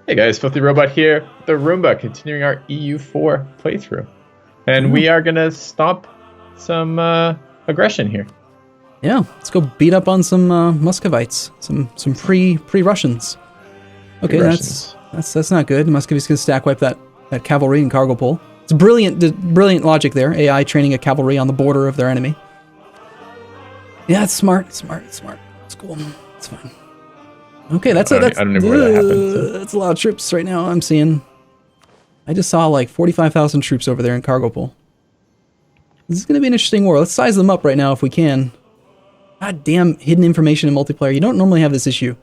Hey guys, FilthyRobot here, the Arumba, continuing our EU4 playthrough. And we are going to stomp some aggression here. Yeah, let's go beat up on some Muscovites, some pre-Russians. Okay, that's not good. Muscovites can stack wipe that cavalry and cargo pole. It's brilliant logic there. AI training a cavalry on the border of their enemy. Yeah, it's smart. It's cool. It's fine. Okay, I don't know where that happened. So. That's a lot of troops right now. I'm seeing. I just saw like 45,000 troops over there in cargo pole. This is going to be an interesting war. Let's size them up right now if we can. God damn, hidden information in multiplayer. You don't normally have this issue.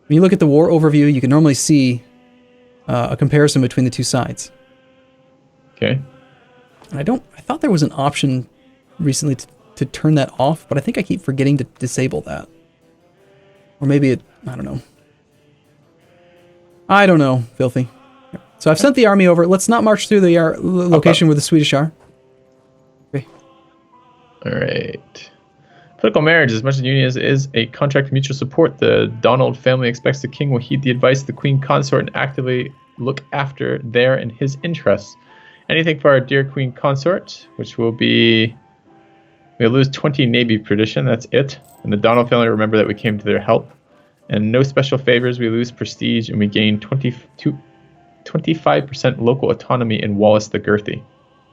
When you look at the war overview, you can normally see a comparison between the two sides. Okay. And I thought there was an option recently to turn that off, but I think I keep forgetting to disable that. Or maybe I don't know. I don't know, Filthy. So I've sent the army over. Let's not march through the location where the Swedish are. Okay. All right. Political marriage, as much as union is a contract of mutual support, the Donald family expects the king will heed the advice of the queen consort and actively look after their and his interests. Anything for our dear queen consort, which will be... We'll lose 20 navy tradition, that's it. And the Donald family remember that we came to their help. And no special favors, we lose prestige, and we gain 25% local autonomy in Wallace the Girthy.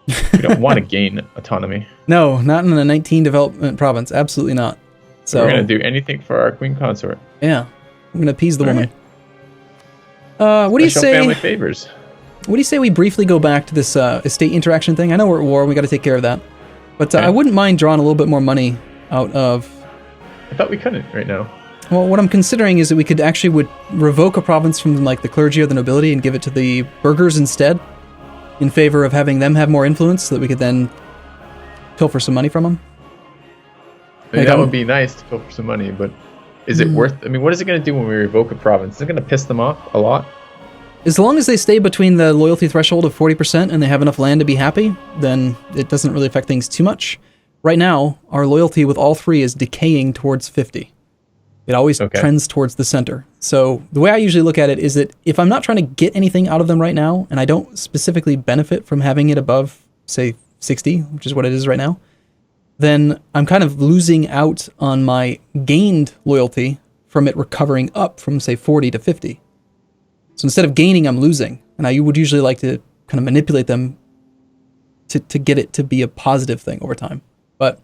We don't want to gain autonomy. No, not in a 19 development province. Absolutely not. So we're going to do anything for our queen consort. Yeah. I'm going to appease the woman. Right. What do you say? Family favors. What do you say we briefly go back to this estate interaction thing? I know we're at war. We got to take care of that. But I wouldn't mind drawing a little bit more money out of... I thought we couldn't right now. Well, what I'm considering is that we could actually revoke a province from like the clergy or the nobility and give it to the burghers instead, in favor of having them have more influence, so that we could then pilfer some money from them. I mean, that would be nice to pilfer some money, but is it worth... I mean, what is it going to do when we revoke a province? Is it going to piss them off a lot? As long as they stay between the loyalty threshold of 40% and they have enough land to be happy, then it doesn't really affect things too much. Right now, our loyalty with all three is decaying towards 50. It always trends towards the center. So the way I usually look at it is that if I'm not trying to get anything out of them right now, and I don't specifically benefit from having it above, say, 60, which is what it is right now, then I'm kind of losing out on my gained loyalty from it recovering up from, say, 40 to 50. So instead of gaining, I'm losing. And I would usually like to kind of manipulate them to get it to be a positive thing over time. But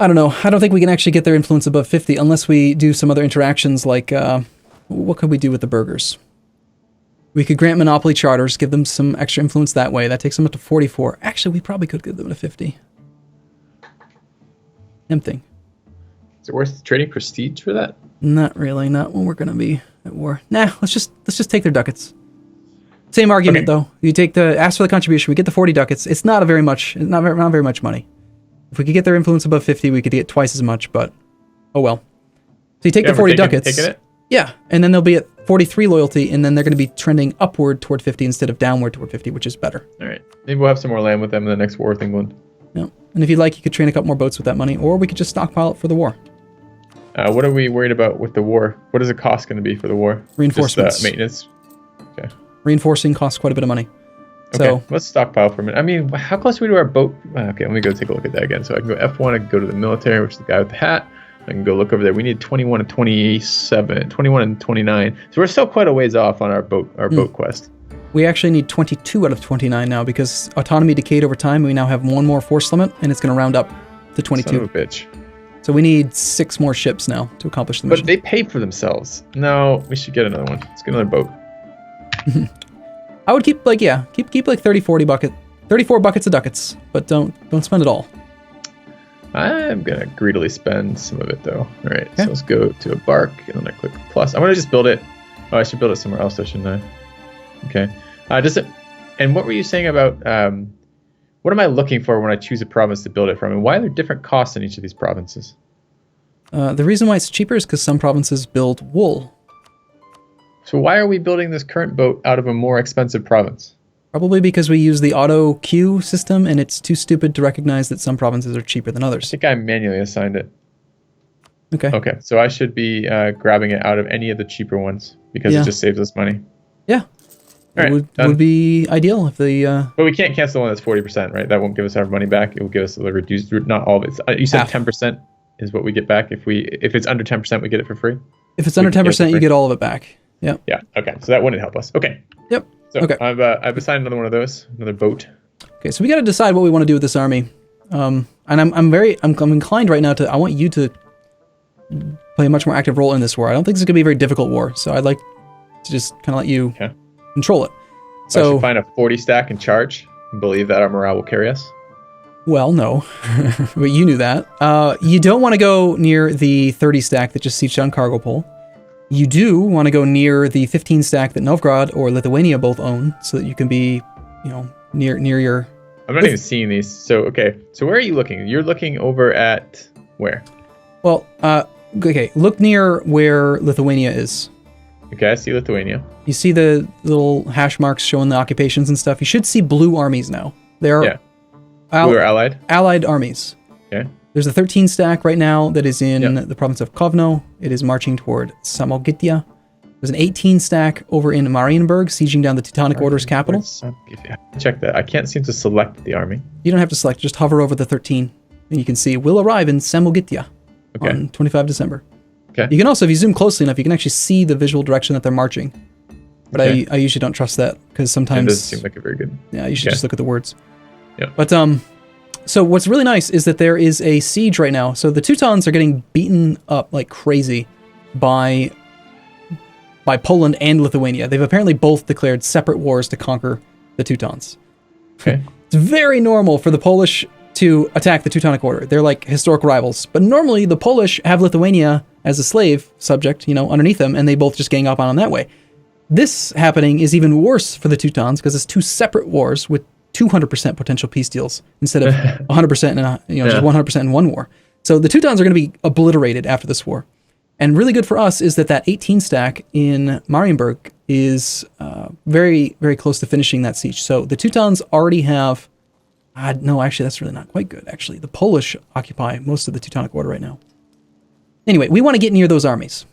I don't know. I don't think we can actually get their influence above 50 unless we do some other interactions like, what could we do with the burghers? We could grant monopoly charters, give them some extra influence that way. That takes them up to 44. Actually, we probably could give them to 50. Tempting. Is it worth trading prestige for that? Not really. Not when we're going to be at war. Nah, let's just take their ducats. Same argument though. You ask for the contribution, we get the 40 ducats. It's not very much money. If we could get their influence above 50, we could get twice as much, but oh well. So you take the 40 ducats. Yeah, and then they'll be at 43 loyalty, and then they're going to be trending upward toward 50 instead of downward toward 50, which is better. All right. Maybe we'll have some more land with them in the next war with England. Yeah. And if you'd like, you could train a couple more boats with that money, or we could just stockpile it for the war. What are we worried about with the war? What is the cost going to be for the war? Reinforcements. Just, maintenance? Okay. Reinforcing costs quite a bit of money. Okay, so let's stockpile for a minute. I mean, how close are we to our boat? Okay, let me go take a look at that again. So I can go F1, I can go to the military, which is the guy with the hat. I can go look over there. We need 21 and 27, 21 and 29. So we're still quite a ways off on our boat quest. We actually need 22 out of 29 now because autonomy decayed over time. We now have one more force limit, and it's going to round up to 22. Son of a bitch. So we need 6 more ships now to accomplish the mission. But they pay for themselves. No, we should get another one. Let's get another boat. I would keep like 34 buckets of ducats, but don't spend it all. I'm gonna greedily spend some of it though. All right, so let's go to a bark, and then I click plus. I'm gonna just build it. Oh, I should build it somewhere else, shouldn't I? Okay. And what were you saying about what am I looking for when I choose a province to build it from, and why are there different costs in each of these provinces? The reason why it's cheaper is because some provinces build wool. So why are we building this current boat out of a more expensive province? Probably because we use the auto queue system, and it's too stupid to recognize that some provinces are cheaper than others. I think I manually assigned it. Okay. Okay, so I should be grabbing it out of any of the cheaper ones because it just saves us money. Yeah. All right, Would be ideal if the... But we can't cancel one that's 40%, right? That won't give us our money back. It will give us the reduced, not all of it. You said Half. 10% is what we get back. If it's under 10%, we get it for free. If it's under 10%, you get all of it back. Yeah. Yeah. Okay. So that wouldn't help us. Okay. Yep. So okay. I've assigned another one of those, another boat. Okay. So we got to decide what we want to do with this army. And I'm inclined right now I want you to play a much more active role in this war. I don't think this is gonna be a very difficult war, so I'd like to just kind of let you control it. So I should find a 40 stack and charge and believe that our morale will carry us. Well, no, but you knew that. You don't want to go near the 30 stack that just sieged on Cargo Pole. You do want to go near the 15 stack that Novgorod or Lithuania both own, so that you can be, near your... I'm not even seeing these. So, okay. So where are you looking? You're looking over at where? Well, okay. Look near where Lithuania is. Okay, I see Lithuania. You see the little hash marks showing the occupations and stuff. You should see blue armies now. They are blue or allied? Allied armies. Okay. There's a 13 stack right now that is in the province of Kovno. It is marching toward Samogitya. There's an 18 stack over in Marienburg, sieging down the Teutonic Order's capital. Check that. I can't seem to select the army. You don't have to select. Just hover over the 13, and you can see will arrive in Samogitya on 25 December. Okay. You can also, if you zoom closely enough, you can actually see the visual direction that they're marching. But I usually don't trust that because sometimes it doesn't seem like a very good. Yeah, you should just look at the words. Yeah. But so what's really nice is that there is a siege right now. So the Teutons are getting beaten up like crazy by Poland and Lithuania. They've apparently both declared separate wars to conquer the Teutons. Okay. It's very normal for the Polish to attack the Teutonic Order. They're like historic rivals. But normally the Polish have Lithuania as a slave subject, underneath them, and they both just gang up on them that way. This happening is even worse for the Teutons because it's two separate wars with 200% potential peace deals instead of 100% in just 100% in one war. So the Teutons are going to be obliterated after this war. And really good for us is that 18 stack in Marienburg is very, very close to finishing that siege. So the Teutons already have... no, actually, that's really not quite good, actually. The Polish occupy most of the Teutonic Order right now. Anyway, we want to get near those armies.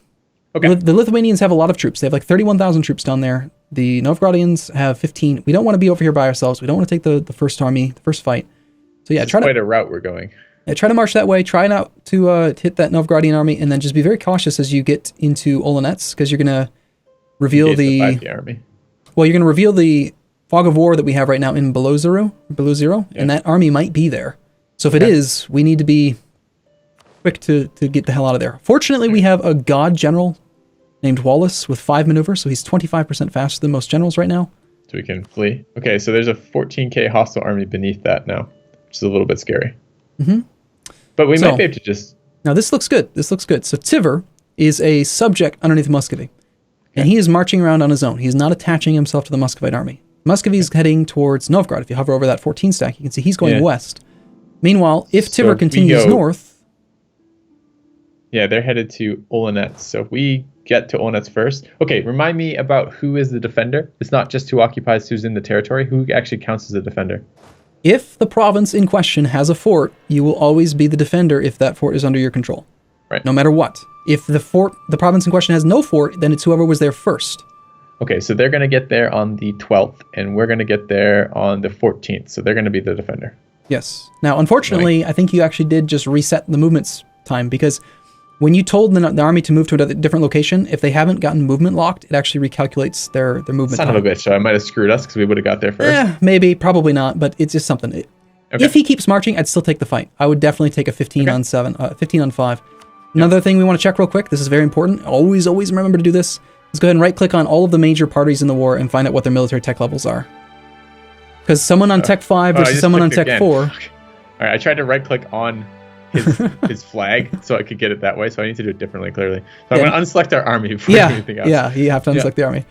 Okay. The Lithuanians have a lot of troops. They have like 31,000 troops down there. The Novgorodians have 15. We don't want to be over here by ourselves. We don't want to take the first army, the first fight. So yeah, try quite a route we're going. Yeah, try to march that way. Try not to hit that Novgorodian army, and then just be very cautious as you get into Olonets, because you're going to reveal the army. Well, you're going to reveal the fog of war that we have right now in below zero, and that army might be there. So if it is, we need to be quick to get the hell out of there. Fortunately, we have a god general named Wallace with 5 maneuvers, so he's 25% faster than most generals right now. So we can flee. Okay, so there's a 14k hostile army beneath that now, which is a little bit scary. Mm-hmm. But we might be able to just... Now this looks good. This looks good. So Tiver is a subject underneath Muscovy. And he is marching around on his own. He's not attaching himself to the Muscovite army. Muscovy is heading towards Novgorod. If you hover over that 14 stack, you can see he's going west. Meanwhile, if Tiver continues north... Yeah, they're headed to Olonets. So if we get to Olonets first... Okay, remind me about who is the defender. It's not just who occupies who's in the territory. Who actually counts as a defender? If the province in question has a fort, you will always be the defender if that fort is under your control. Right. No matter what. If the province in question has no fort, then it's whoever was there first. Okay, so they're going to get there on the 12th, and we're going to get there on the 14th, so they're going to be the defender. Yes. Now, unfortunately, I think you actually did just reset the movement's time, because when you told the army to move to a different location, if they haven't gotten movement locked, it actually recalculates their movement time. Son of a bitch, so I might have screwed us because we would have got there first. Maybe, probably not, but it's just something. If he keeps marching, I'd still take the fight. I would definitely take a 15 on 15 on 5. Another thing we want to check real quick, this is very important, always remember to do this. Let's go ahead and right-click on all of the major parties in the war and find out what their military tech levels are. Because someone on Tech 5 versus someone on Tech 4... All right, I tried to right-click on his flag so I could get it that way, so I need to do it differently, clearly. So I'm going to unselect our army before anything else. Yeah, you have to unselect the army.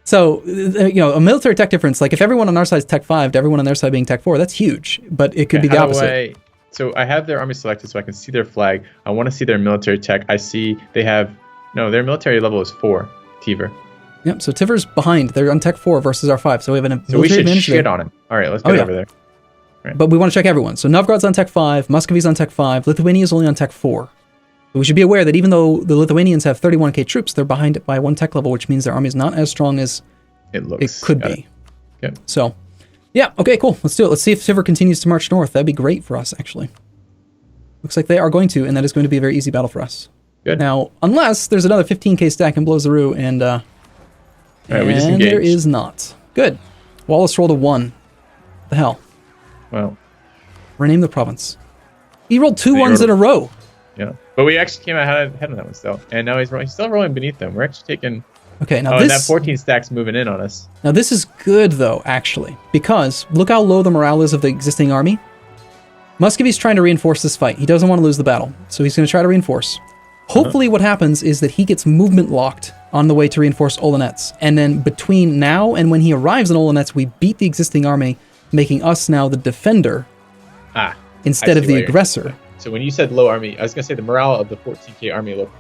So, a military tech difference, like if everyone on our side is Tech 5 to everyone on their side being Tech 4, that's huge, but it could be the opposite. So I have their army selected so I can see their flag. I want to see their military tech. I see they have... No, their military level is 4. Tiver. Yep, so Tiver's behind. They're on Tech 4 versus our 5, so we have an military advantage. So we should shit on him. All right, let's get over there. Right. But we want to check everyone. So Novgorod's on Tech 5, Muscovy's on Tech 5, Lithuania's only on Tech 4. So we should be aware that even though the Lithuanians have 31k troops, they're behind it by 1 tech level, which means their army is not as strong as It looks. It could Got be. It. Okay. So, yeah, okay, cool. Let's do it. Let's see if Sivir continues to march north. That'd be great for us, actually. Looks like they are going to, and that is going to be a very easy battle for us. Good. Now, unless there's another 15k stack and blows the roo, and All right, we disengaged. there is not. Good. Wallace rolled a 1. What the hell? Well. Rename the province. He rolled two So you ones in a row. Yeah, but we actually came ahead on that one still, and now he's still rolling beneath them. We're actually taking. Okay, now and that 14 stack's moving in on us. Now this is good though, actually, because look how low the morale is of the existing army. Muscovy's trying to reinforce this fight. He doesn't want to lose the battle, so he's going to try to reinforce. Hopefully what happens is that he gets movement locked on the way to reinforce Olonets, and then between now and when he arrives in Olonets, we beat the existing army, making us now the defender instead of the aggressor. So when you said low army, I was going to say the morale of the 14k army looked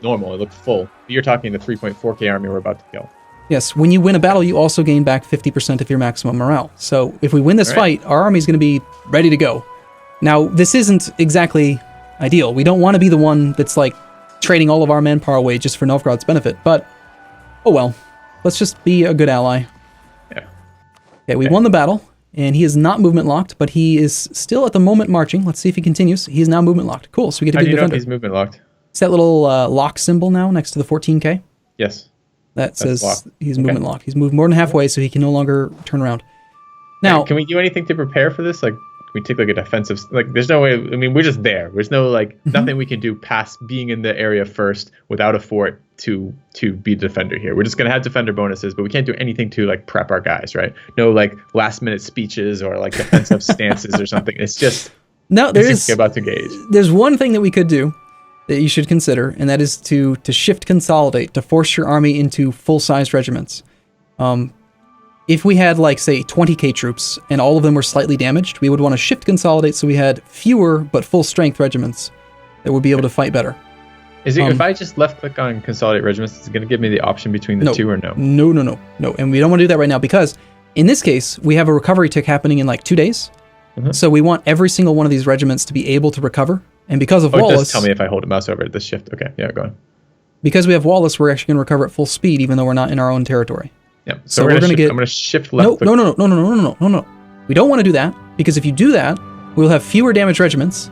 normal. It looked full. But you're talking the 3.4k army we're about to kill. Yes, when you win a battle, you also gain back 50% of your maximum morale. So if we win this fight, our army is going to be ready to go. Now, this isn't exactly ideal. We don't want to be the one that's like trading all of our manpower away just for Novgorod's benefit, but oh well. Let's just be a good ally. Yeah. Okay, we won the battle, and he is not movement locked, but he is still at the moment marching. Let's see if he continues. He is now movement locked. Cool, so we get to How be do the you know defender. he's movement locked? It's that little lock symbol now next to the 14k. Yes. That says locked. he's movement locked. He's moved more than halfway, so he can no longer turn around. Now, can we do anything to prepare for this? Like, we take like a defensive, like there's no way, I mean, we're just there. There's no like nothing we can do past being in the area first without a fort to be the defender here. We're just going to have defender bonuses, but we can't do anything to like prep our guys, right? No like last minute speeches or like defensive stances or something. It's just no, there's about to engage. There's one thing that we could do that you should consider, and that is to shift consolidate, to force your army into full-sized regiments. If we had, like, say, 20k troops, and all of them were slightly damaged, we would want to shift consolidate so we had fewer but full-strength regiments that would be able to fight better. Is it if I just left-click on consolidate regiments, it's going to give me the option between the two or no? No, and we don't want to do that right now, because in this case, we have a recovery tick happening in, like, 2 days. So we want every single one of these regiments to be able to recover, and because of Wallace... it does tell me if I hold a mouse over the shift. Okay, yeah, go on. Because we have Wallace, we're actually going to recover at full speed, even though we're not in our own territory. Yeah, so we're going to get... I'm going to shift left. No. We don't want to do that, because if you do that, we'll have fewer damaged regiments,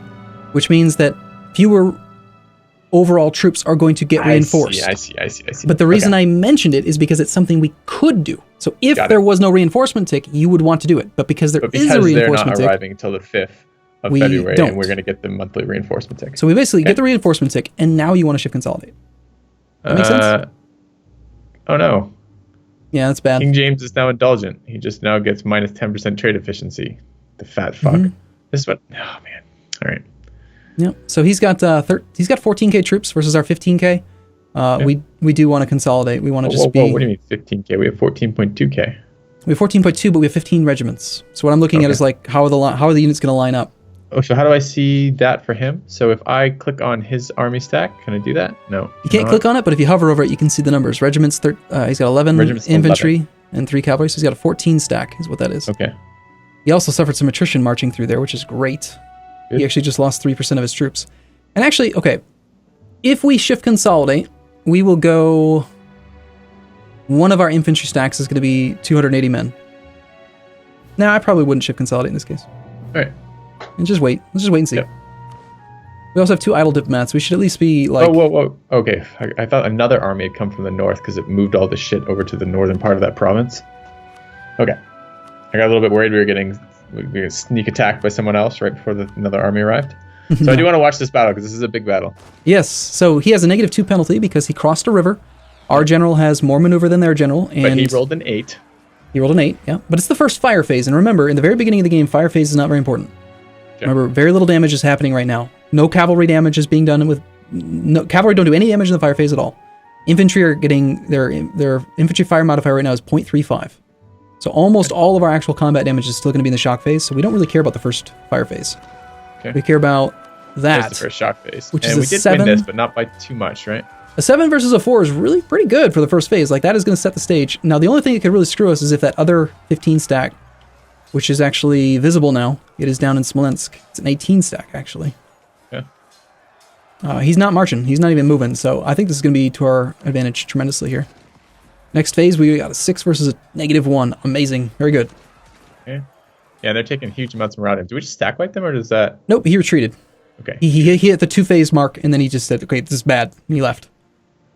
which means that fewer overall troops are going to get reinforced. I see. But the reason I mentioned it is because it's something we could do. So if there was no reinforcement tick, you would want to do it. But because there is a reinforcement tick... they're not arriving until the 5th of February, and we're going to get the monthly reinforcement tick. So we basically get the reinforcement tick, and now you want to shift consolidate. That makes sense? Oh no. Yeah, that's bad. King James is now indulgent. He just now gets minus 10% trade efficiency. The fat fuck. This is what... Oh, man. All right. Yeah. So he's got 14k troops versus our 15k. We do want to consolidate. We want to just be... What do you mean 15k? We have 14.2k. We have 14.2, but we have 15 regiments. So what I'm looking at is like how are the units going to line up? Oh, so how do I see that for him? So if I click on his army stack, can I do that? No. You can't click on it, but if you hover over it, you can see the numbers. Regiments, he's got 11 infantry and 3 cavalry, so he's got a 14 stack is what that is. Okay. He also suffered some attrition marching through there, which is great. Good. He actually just lost 3% of his troops. And actually, okay, if we shift consolidate, we will go... One of our infantry stacks is going to be 280 men. Now, I probably wouldn't shift consolidate in this case. All right. And just wait. Let's just wait and see. Yep. We also have 2 idle diplomats. We should at least be like... Whoa. Okay. I thought another army had come from the north because it moved all the shit over to the northern part of that province. Okay. I got a little bit worried we were going to sneak attacked by someone else right before another army arrived. So I do want to watch this battle because this is a big battle. Yes. So he has a -2 penalty because he crossed a river. Our general has more maneuver than their general. And but he rolled an 8. He rolled an 8, yeah. But it's the first fire phase. And remember, in the very beginning of the game, fire phase is not very important. Okay. Remember, very little damage is happening right now. No cavalry damage is being done with... No, cavalry don't do any damage in the fire phase at all. Infantry are getting... Their infantry fire modifier right now is 0.35. So almost all of our actual combat damage is still going to be in the shock phase, so we don't really care about the first fire phase. Okay. We care about that. That's the first shock phase. Which and is we did 7, win this, but not by too much, right? A 7 versus a 4 is really pretty good for the first phase. Like, that is going to set the stage. Now, the only thing that could really screw us is if that other 15 stack, which is actually visible now, it is down in Smolensk. It's an 18 stack, actually. Yeah. He's not marching. He's not even moving, so I think this is going to be to our advantage tremendously here. Next phase, we got a 6 versus a -1. Amazing. Very good. Okay. Yeah, they're taking huge amounts of morale damage. Do we just stack wipe them, or does that... Nope, he retreated. Okay. He hit the 2-phase mark, and then he just said, okay, this is bad, and he left.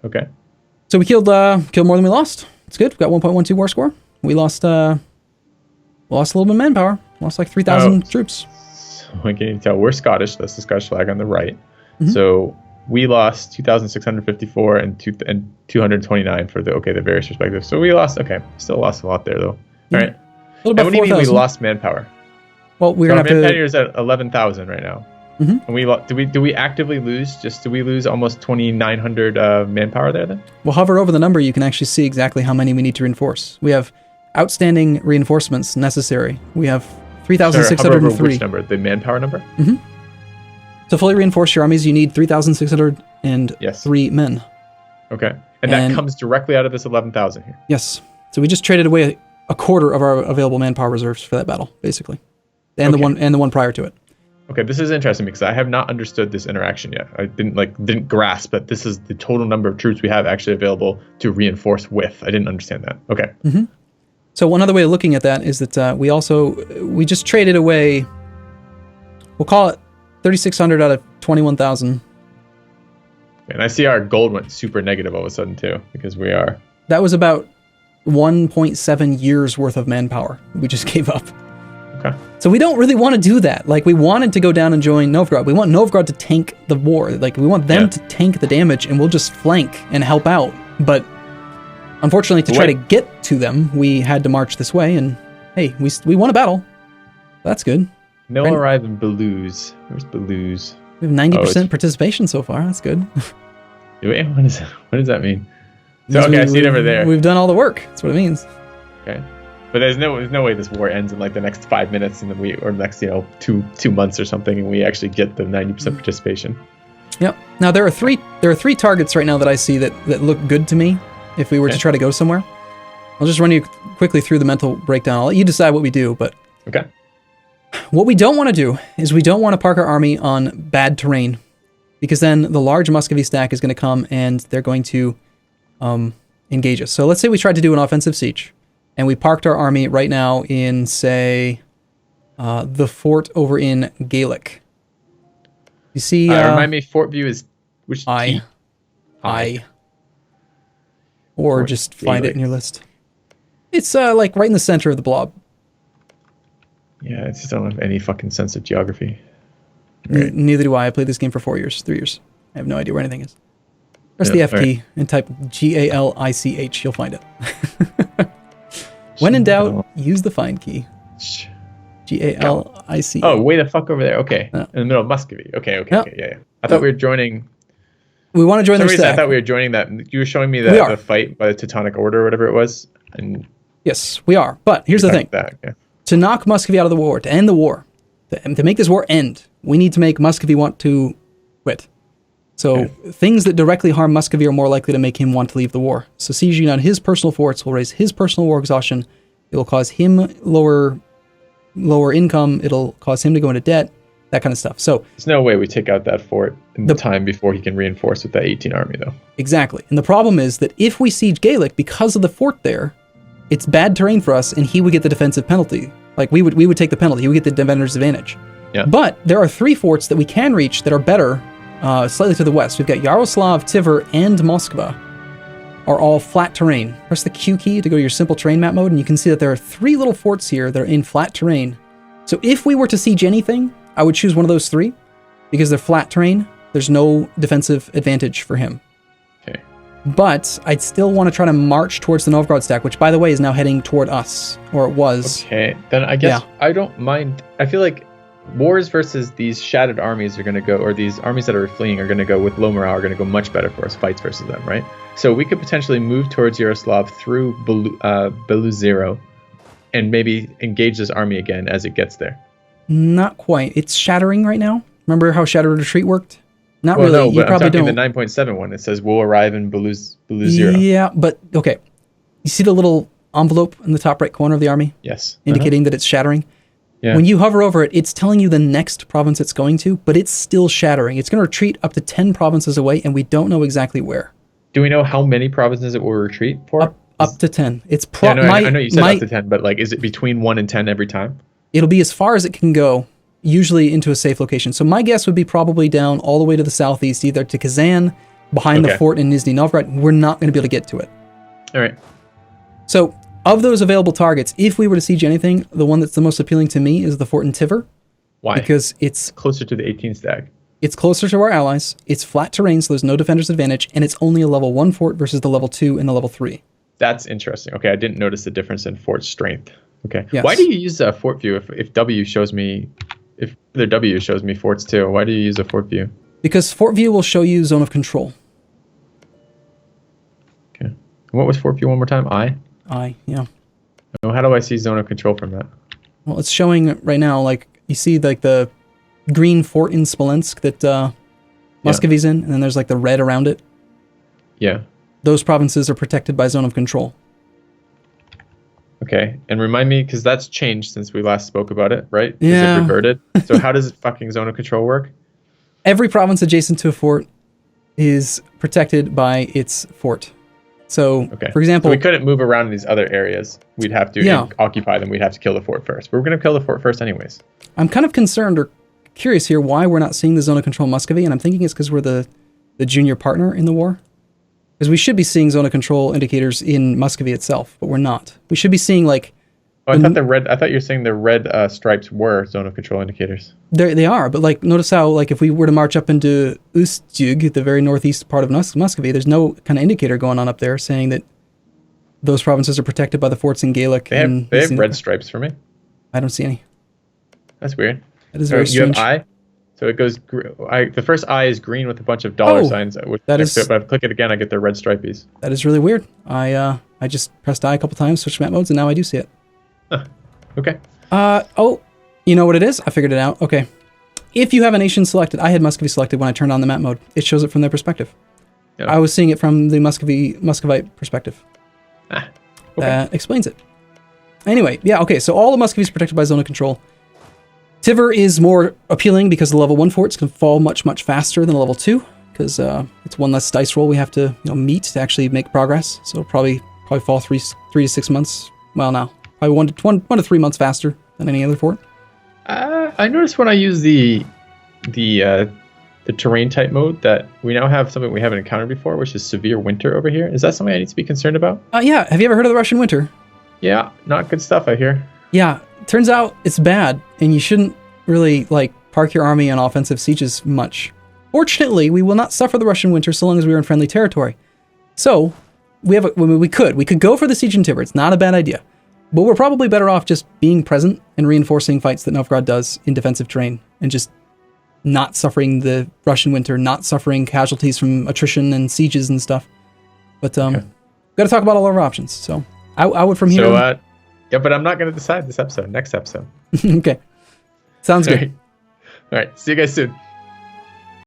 Okay. So we killed more than we lost. It's good. We got 1.12 war score. We lost a little bit of manpower. Lost like 3,000 troops. So I can tell we're Scottish. That's the Scottish flag on the right. Mm-hmm. So we lost 2,654 and 229 for the various perspectives. So we lost. Okay, still lost a lot there though. Yeah. All right. A little bit. What do you mean we lost manpower? Well, we're gonna have manpower is at 11,000 right now. Mm-hmm. And do we actively lose? Do we lose almost 2,900 manpower there then? We'll hover over the number. You can actually see exactly how many we need to reinforce. We have outstanding reinforcements necessary. We have 3,603. Which number? The manpower number? Mm-hmm. To fully reinforce your armies, you need 3,603 men. Okay. And that comes directly out of this 11,000 here. Yes. So we just traded away a quarter of our available manpower reserves for that battle, basically. And the one prior to it. Okay, this is interesting because I have not understood this interaction yet. I didn't grasp that this is the total number of troops we have actually available to reinforce with. I didn't understand that. Okay. Mm-hmm. So one other way of looking at that is that we just traded away, we'll call it 3,600 out of 21,000. And I see our gold went super negative all of a sudden too, because we are. That was about 1.7 years worth of manpower we just gave up. Okay. So we don't really want to do that. Like, we wanted to go down and join Novgorod. We want Novgorod to tank the war. Like, we want them to tank the damage, and we'll just flank and help out. But unfortunately, to try to get to them, we had to march this way, and hey, we won a battle. That's good. No arrive in Belouz. Where's Belouz? We have 90% participation so far. That's good. Wait, what does that mean? So, okay, I see it over there. We've done all the work. That's what it means. Okay. But there's no way this war ends in like the next 5 minutes, and then or next two months or something, and we actually get the 90% participation. Yep. Now there are three targets right now that I see that look good to me. If we were to try to go somewhere, I'll just run you quickly through the mental breakdown. I'll let you decide what we do. But okay. What we don't want to do is we don't want to park our army on bad terrain, because then the large Muscovy stack is going to come and they're going to engage us. So let's say we tried to do an offensive siege. And we parked our army right now in, say, the fort over in Gaelic. You see... remind me, fort view is which I. Or fort just find it in your list. It's like right in the center of the blob. Yeah, I just don't have any fucking sense of geography. Right. Neither do I. I played this game for 3 years. I have no idea where anything is. Press the F key and type GALICH. You'll find it. When in doubt, use the find key. GALICH. Oh, way the fuck over there. Okay. In the middle of Muscovy. Okay, yeah. I thought we were joining... We want to join their stack. I thought we were joining that. You were showing me the fight by the Teutonic Order or whatever it was. And yes, we are. But here's the thing. To knock Muscovy out of the war, to end the war, to make this war end, we need to make Muscovy want to quit. So things that directly harm Muscovy are more likely to make him want to leave the war. So sieging on his personal forts will raise his personal war exhaustion. It will cause him lower income. It'll cause him to go into debt. That kind of stuff. So there's no way we take out that fort in the time before he can reinforce with that 18 army, though. Exactly. And the problem is that if we siege Gaelic, because of the fort there, it's bad terrain for us, and he would get the defensive penalty. Like, we would take the penalty. He would get the defender's advantage. Yeah. But there are 3 forts that we can reach that are better. Slightly to the west, we've got Yaroslav, Tver, and Moskva are all flat terrain. Press the Q key to go to your simple terrain map mode, and you can see that there are 3 little forts here that are in flat terrain. So if we were to siege anything, I would choose one of those 3, because they're flat terrain. There's no defensive advantage for him. Okay. But I'd still want to try to march towards the Novgorod stack, which, by the way, is now heading toward us, or it was. Okay, then I guess I don't mind. I feel like wars versus these shattered armies are going to go, or these armies that are fleeing are going to go with low morale, are going to go much better for us, fights versus them, right? So we could potentially move towards Yaroslav through Beluzero and maybe engage this army again as it gets there. Not quite. It's shattering right now. Remember how Shattered Retreat worked? Not really. No, you probably don't. The 9.7 one, it says we'll arrive in Beluzero. Yeah, but okay. You see the little envelope in the top right corner of the army? Yes. Indicating that it's shattering? Yeah. When you hover over it, it's telling you the next province it's going to, but it's still shattering. It's going to retreat up to 10 provinces away, and we don't know exactly where. Do we know how many provinces it will retreat for? Up to 10. It's I know you said up to 10, but like, is it between 1 and 10 every time? It'll be as far as it can go, usually into a safe location. So my guess would be probably down all the way to the southeast, either to Kazan, behind the fort in Nizhny Novgorod. We're not going to be able to get to it. All right. So of those available targets, if we were to siege anything, the one that's the most appealing to me is the fort in Tiver. Why? Because it's closer to the 18 stag. It's closer to our allies. It's flat terrain, so there's no defender's advantage, and it's only a level 1 fort versus the level 2 and the level 3. That's interesting. Okay, I didn't notice the difference in fort strength. Okay. Yes. Why do you use a fort view if W shows me, if the W shows me forts too? Why do you use a fort view? Because fort view will show you zone of control. Okay. What was fort view one more time? Yeah. Oh, how do I see zone of control from that? Well, it's showing right now, like, you see, like, the green fort in Smolensk that Muscovy's in, and then there's, like, the red around it. Yeah. Those provinces are protected by zone of control. Okay, and remind me, because that's changed since we last spoke about it, right? Yeah. Is it reverted? So how does fucking zone of control work? Every province adjacent to a fort is protected by its fort. So, for example... So we couldn't move around in these other areas. We'd have to occupy them. We'd have to kill the fort first. But we're going to kill the fort first anyways. I'm kind of concerned or curious here why we're not seeing the zone of control Muscovy, and I'm thinking it's because we're the junior partner in the war. Because we should be seeing zone of control indicators in Muscovy itself, but we're not. We should be seeing, like... Oh, I thought you were saying the red stripes were zone of control indicators. They are, but like, notice how, like, if we were to march up into Ustюg, the very northeast part of Muscovy, there's no kind of indicator going on up there saying that those provinces are protected by the forts in Gaelic. They have red stripes for me. I don't see any. That's weird. That is very strange. You have I? So it goes. The first I is green with a bunch of dollar signs. But if I click it again, I get the red stripies. That is really weird. I just pressed I a couple times, switched map modes, and now I do see it. Okay. You know what it is? I figured it out. Okay. If you have a nation selected, I had Muscovy selected when I turned on the map mode. It shows it from their perspective. Yeah. I was seeing it from the Muscovite perspective. Okay. That explains it. Anyway, yeah, okay, so all of Muscovy is protected by zone of control. Tiver is more appealing because the level 1 forts can fall much, much faster than a level 2, because it's one less dice roll we have to meet to actually make progress. So it'll probably fall 3 to 6 months. Well, no, probably 1 to 3 months faster than any other fort. I noticed when I use the terrain type mode that we now have something we haven't encountered before, which is severe winter over here. Is that something I need to be concerned about? Yeah. Have you ever heard of the Russian winter? Yeah, not good stuff, I hear. Yeah, turns out it's bad, and you shouldn't really park your army on offensive sieges much. Fortunately, we will not suffer the Russian winter so long as we are in friendly territory. So we could go for the siege in Tiver. It's not a bad idea. But we're probably better off just being present and reinforcing fights that Novgorod does in defensive terrain and just not suffering the Russian winter, not suffering casualties from attrition and sieges and stuff. But we've got to talk about all our options. So I would from here. So, yeah, but I'm not going to decide this episode. Next episode. Okay. Sounds good. All right. See you guys soon.